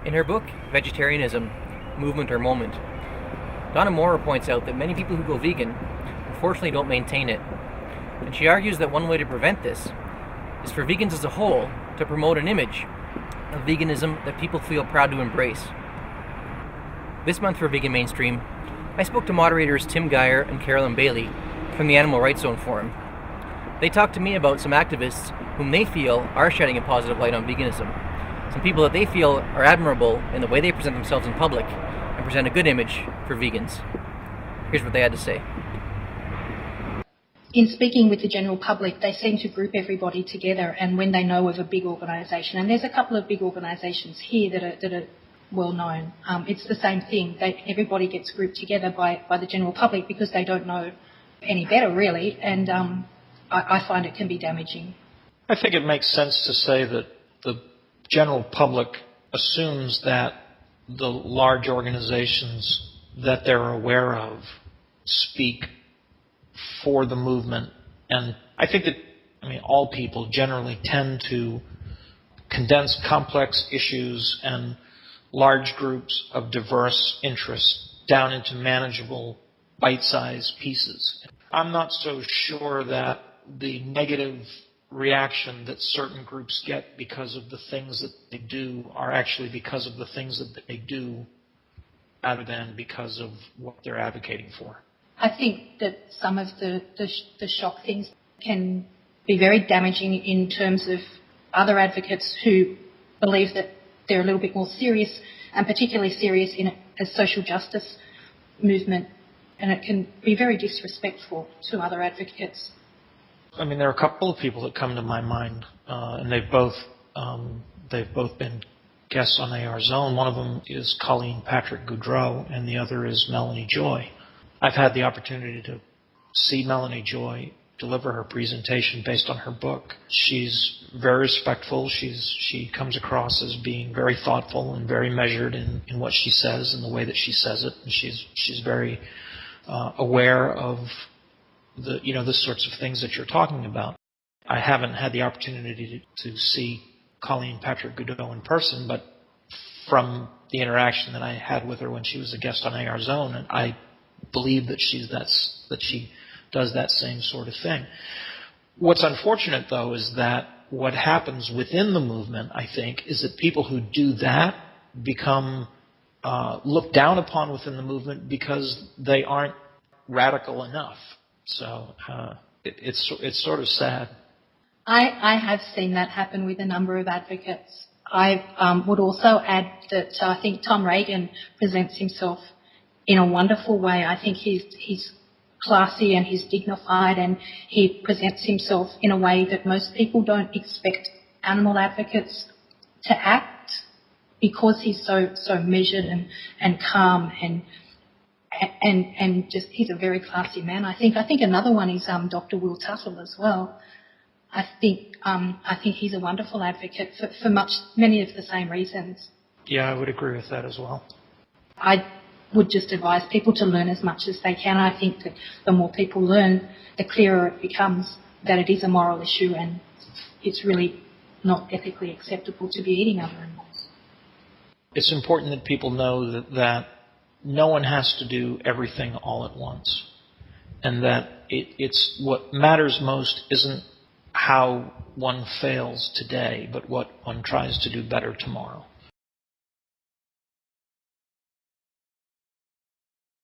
In her book, Vegetarianism, Movement or Moment, Donna Mora points out that many people who go vegan unfortunately don't maintain it. And she argues that one way to prevent this is for vegans as a whole to promote an image of veganism that people feel proud to embrace. This month for Vegan Mainstream, I spoke to moderators Tim Geyer and Carolyn Bailey from the Animal Rights Zone Forum. They talked to me about some activists whom they feel are shedding a positive light on veganism, some people that they feel are admirable in the way they present themselves in public and present a good image for vegans. Here's what they had to say. In speaking with the general public, they seem to group everybody together, and when they know of a big organisation, and there's a couple of big organisations here that are well known, it's the same thing. Everybody gets grouped together by the general public because they don't know any better, really, and I find it can be damaging. I think it makes sense to say that the general public assumes that the large organizations that they're aware of speak for the movement. And I think that, all people generally tend to condense complex issues and large groups of diverse interests down into manageable, bite-sized pieces. I'm not so sure that the negative reaction that certain groups get because of the things that they do are actually because of the things that they do rather than because of what they're advocating for. I think that some of the shock things can be very damaging in terms of other advocates who believe that they're a little bit more serious, and particularly serious in a social justice movement, and it can be very disrespectful to other advocates. There are a couple of people that come to my mind, and they've both been guests on AR Zone. One of them is Colleen Patrick Goudreau, and the other is Melanie Joy. I've had the opportunity to see Melanie Joy deliver her presentation based on her book. She's very respectful. She comes across as being very thoughtful and very measured in what she says and the way that she says it. And she's very aware of the sorts of things that you're talking about. I haven't had the opportunity to see Colleen Patrick Goudreau in person, but from the interaction that I had with her when she was a guest on AR Zone, I believe that she does that same sort of thing. What's unfortunate, though, is that what happens within the movement, I think, is that people who do that become looked down upon within the movement because they aren't radical enough. So it's sort of sad. I have seen that happen with a number of advocates. I would also add that I think Tom Reagan presents himself in a wonderful way. I think he's classy and he's dignified, and he presents himself in a way that most people don't expect animal advocates to act, because he's so measured and calm and just he's a very classy man. I think another one is Dr. Will Tuttle as well. I think he's a wonderful advocate for many of the same reasons. Yeah, I would agree with that as well. I would just advise people to learn as much as they can. I think that the more people learn, the clearer it becomes that it is a moral issue and it's really not ethically acceptable to be eating other animals. It's important that people know that no one has to do everything all at once, and that it's what matters most isn't how one fails today, but what one tries to do better tomorrow.